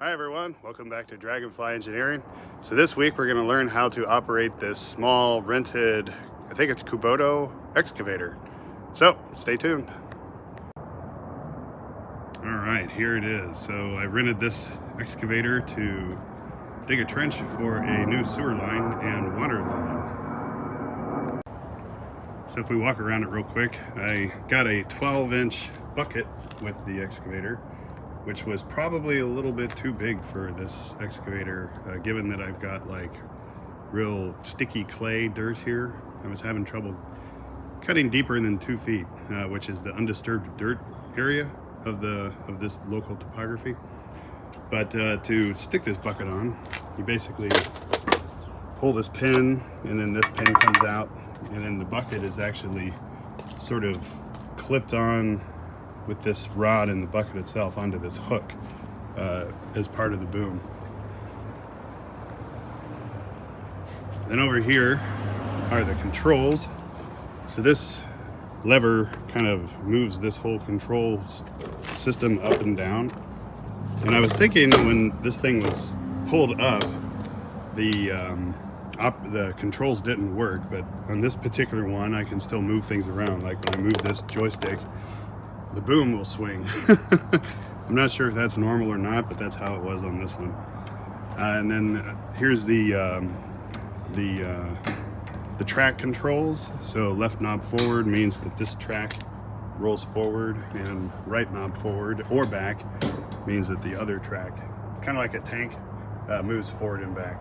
Hi everyone, welcome back to Dragonfly Engineering. So this week we're going to learn how to operate this small rented, I think it's Kubota excavator. So stay tuned. Alright, here it is. So I rented this excavator to dig a trench for a new sewer line and water line. So if we walk around it real quick, I got a 12-inch bucket with the excavator, which was probably a little bit too big for this excavator, given that I've got like real sticky clay dirt here. I was having trouble cutting deeper than 2 feet, which is the undisturbed dirt area of this local topography. But to stick this bucket on, you basically pull this pin, and then this pin comes out, and then the bucket is actually sort of clipped on with this rod in the bucket itself onto this hook as part of the boom. Then over here are the controls. So this lever kind of moves this whole control system up and down. And I was thinking when this thing was pulled up, the controls didn't work, but on this particular one I can still move things around. Like when I move this joystick, the boom will swing. I'm not sure if that's normal or not, but that's how it was on this one. And then here's the track controls. So left knob forward means that this track rolls forward, and right knob forward or back means that the other track, it's kind of like a tank, moves forward and back.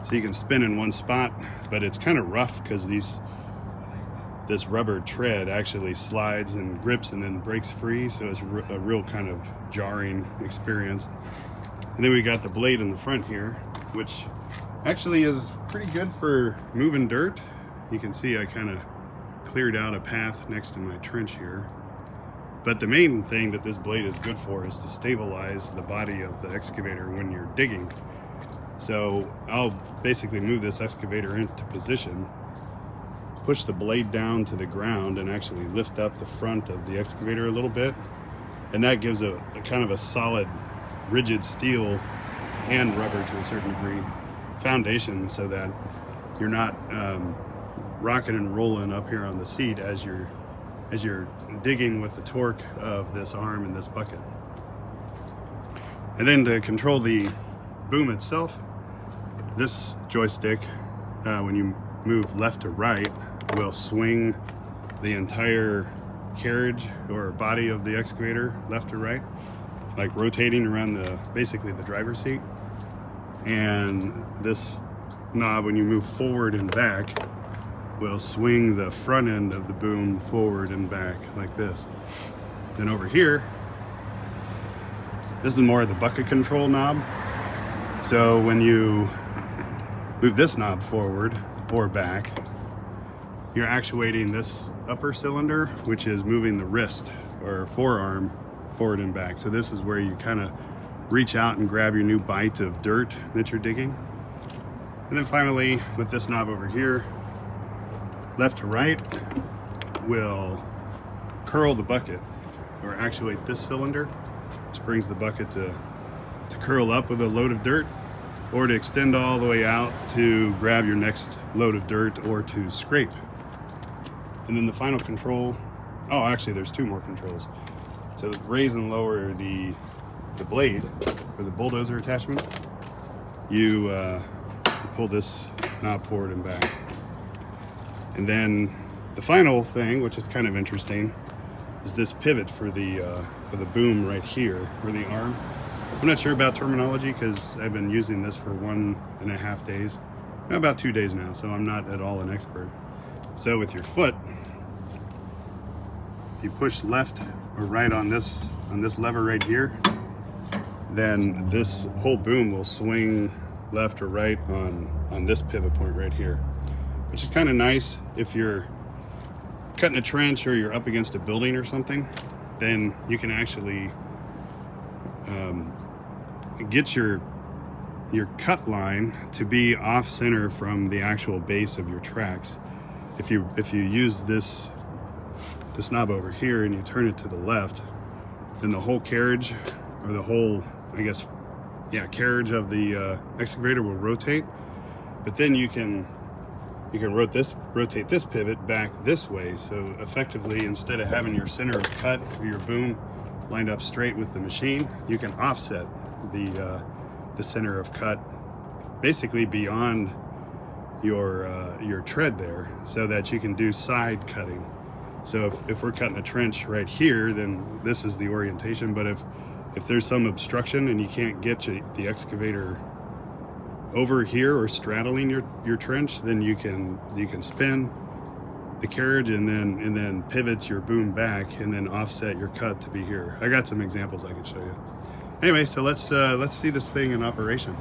So you can spin in one spot, but it's kind of rough because this rubber tread actually slides and grips and then breaks free, so it's a real kind of jarring experience. And then we got the blade in the front here, which actually is pretty good for moving dirt. You can see I kind of cleared out a path next to my trench here. But the main thing that this blade is good for is to stabilize the body of the excavator when you're digging. So I'll basically move this excavator into position, push the blade down to the ground, and actually lift up the front of the excavator a little bit, and that gives a kind of a solid rigid steel and rubber to a certain degree foundation, so that you're not rocking and rolling up here on the seat as you're digging with the torque of this arm and this bucket. And then to control the boom itself, this joystick, when you move left to right, will swing the entire carriage or body of the excavator left to right, like rotating around basically the driver's seat. And this knob, when you move forward and back, will swing the front end of the boom forward and back like this. Then over here, this is more of the bucket control knob. So when you move this knob forward or back, you're actuating this upper cylinder, which is moving the wrist or forearm forward and back. So this is where you kind of reach out and grab your new bite of dirt that you're digging. And then finally, with this knob over here, left to right will curl the bucket or actuate this cylinder, which brings the bucket to curl up with a load of dirt, or to extend all the way out to grab your next load of dirt, or to scrape. And then the final control, oh, actually there's two more controls. So raise and lower the blade or the bulldozer attachment. You pull this knob forward and back. And then the final thing, which is kind of interesting, is this pivot for the boom right here, or the arm. I'm not sure about terminology because I've been using this for 1.5 days, about 2 days now, so I'm not at all an expert. So with your foot, if you push left or right on this lever right here, then this whole boom will swing left or right on this pivot point right here, which is kind of nice if you're cutting a trench or you're up against a building or something. Then you can actually get your cut line to be off center from the actual base of your tracks. If you use this knob over here and you turn it to the left, then the whole carriage, or the whole, I guess, carriage of the excavator will rotate, but then you can rotate this pivot back this way. So effectively, instead of having your center of cut or your boom lined up straight with the machine, you can offset the center of cut basically beyond your tread there, so that you can do side cutting. So if we're cutting a trench right here, then this is the orientation. But if there's some obstruction and you can't get the excavator over here or straddling your trench, then you can spin the carriage and then pivot your boom back and then offset your cut to be here. I got some examples I can show you. Anyway, so let's see this thing in operation.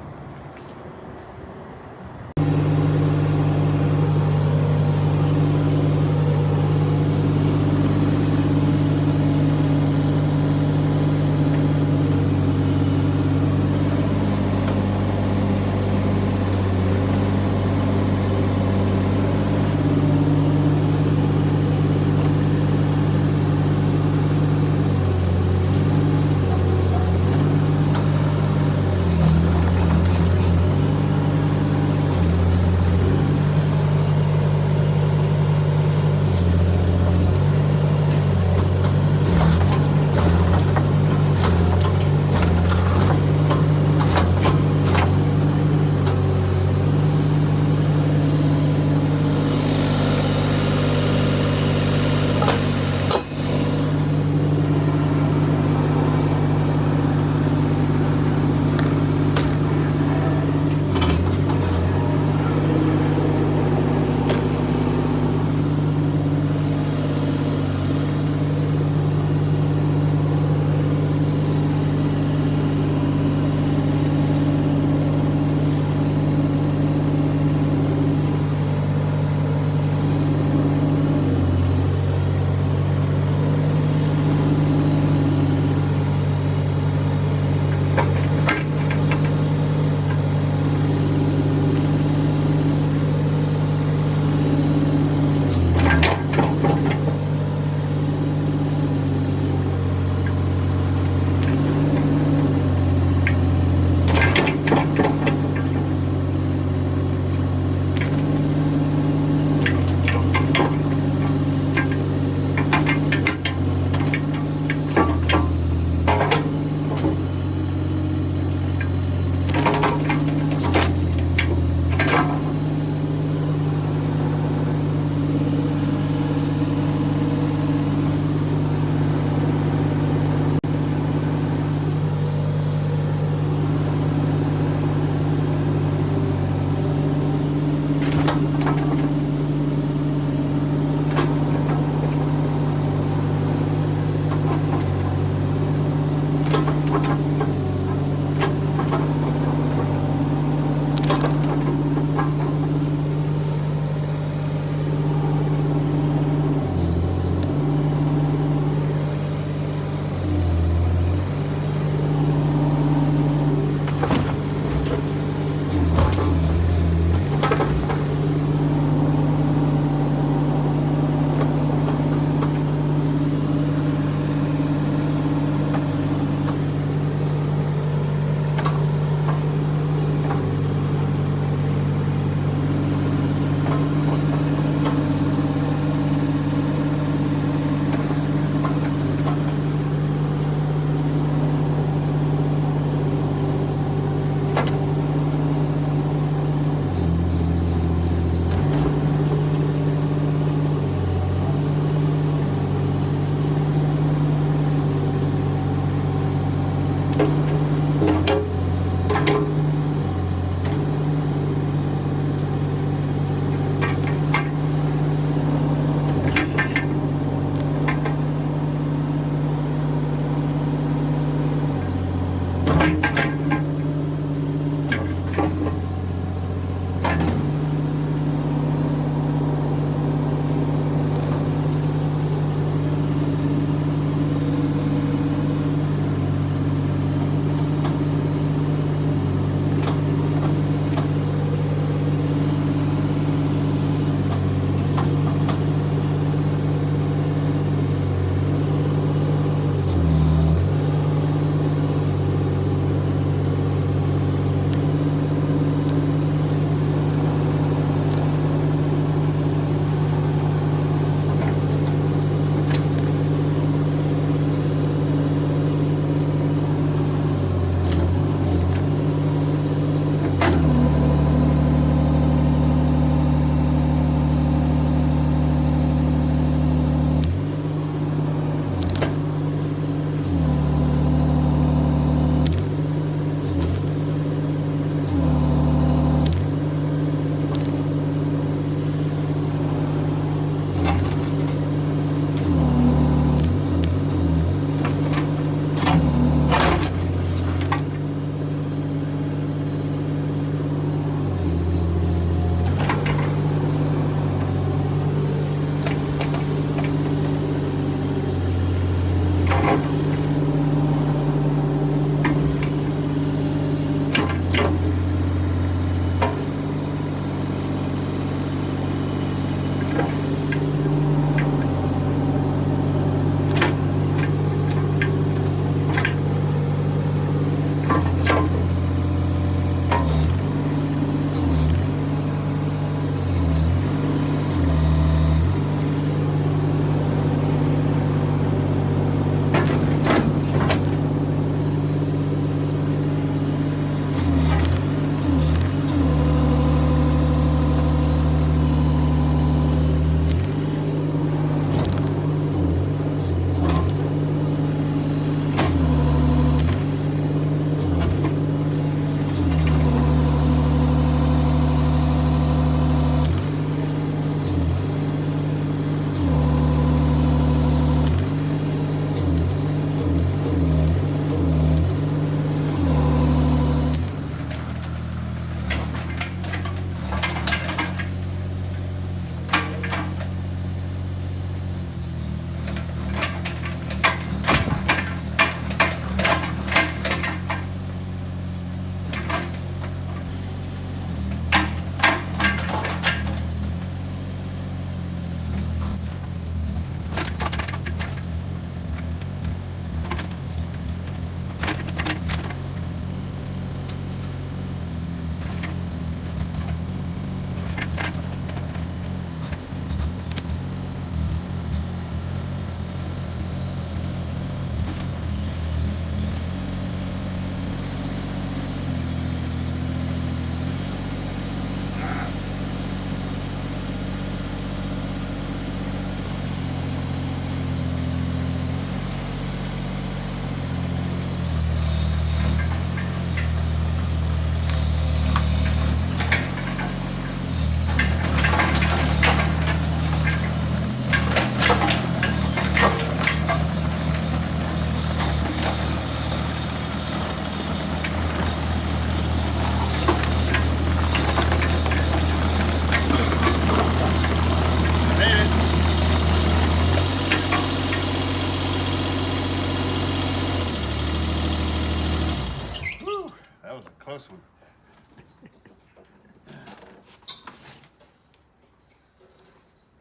that was a close one.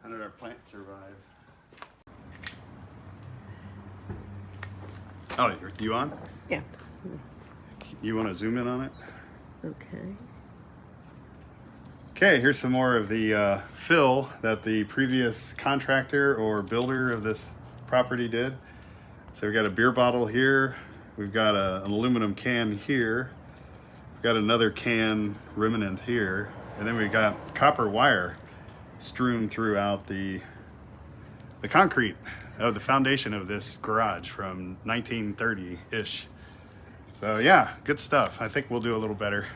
How did our plant survive? Oh, you on? Yeah. You want to zoom in on it? Okay. Okay, here's some more of the fill that the previous contractor or builder of this property did. So we've got a beer bottle here. We've got an aluminum can here. We've got another can remnant here. And then we've got copper wire strewn throughout the concrete of the foundation of this garage from 1930-ish. So yeah, good stuff. I think we'll do a little better.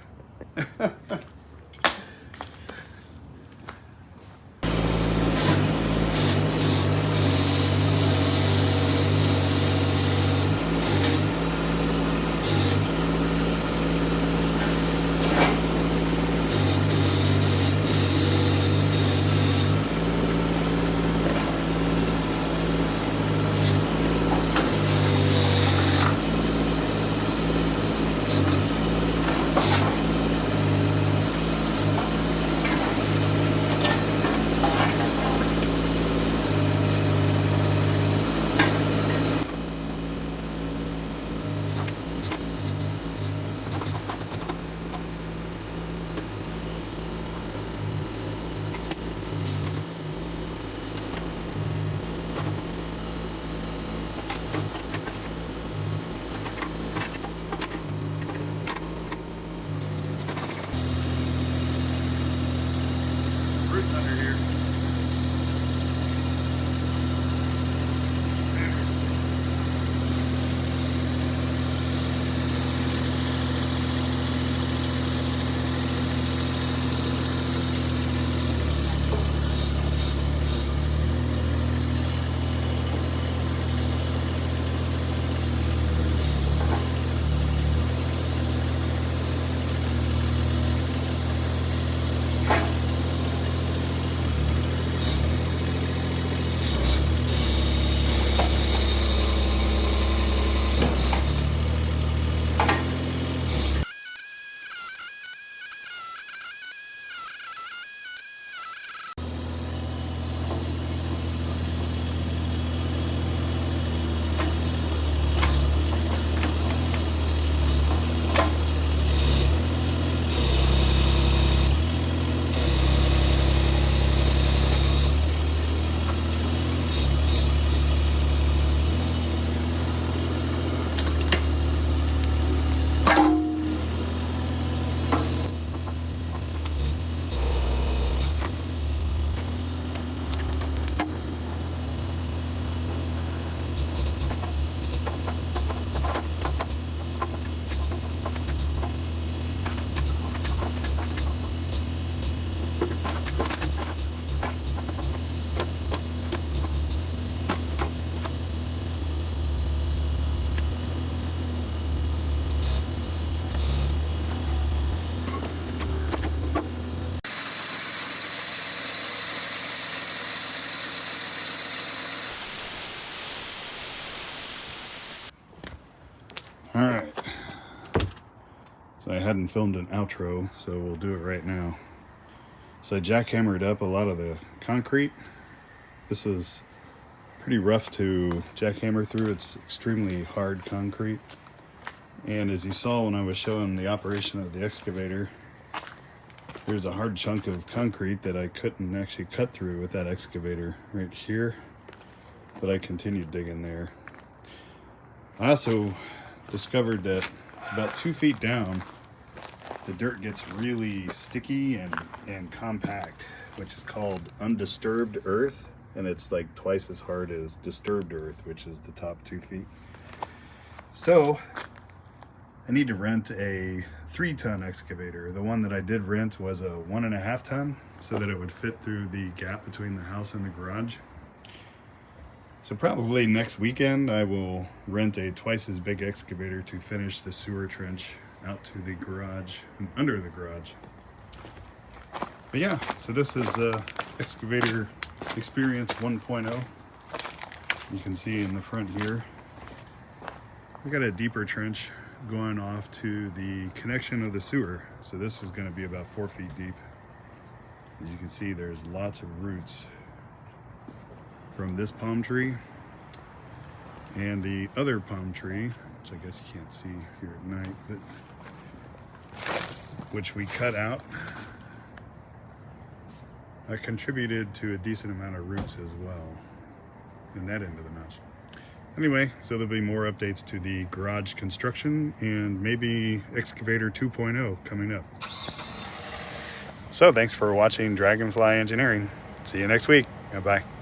Under here. All right. So I hadn't filmed an outro, so we'll do it right now. So I jackhammered up a lot of the concrete. This was pretty rough to jackhammer through. It's extremely hard concrete. And as you saw when I was showing the operation of the excavator, there's a hard chunk of concrete that I couldn't actually cut through with that excavator right here, but I continued digging there. I also discovered that about 2 feet down, the dirt gets really sticky and compact, which is called undisturbed earth, and it's like twice as hard as disturbed earth, which is the top 2 feet. So I need to rent a 3-ton excavator. The one that I did rent was a 1.5 ton, so that it would fit through the gap between the house and the garage. So probably next weekend I will rent a twice as big excavator to finish the sewer trench out to the garage and under the garage. But yeah, so this is excavator experience 1.0. You can see in the front here, we got a deeper trench going off to the connection of the sewer. So this is going to be about 4 feet deep. As you can see, there's lots of roots from this palm tree and the other palm tree, which I guess you can't see here at night, but which we cut out. I contributed to a decent amount of roots as well in that end of the mouse. Anyway, so there'll be more updates to the garage construction and maybe Excavator 2.0 coming up. So thanks for watching Dragonfly Engineering. See you next week. Bye-bye.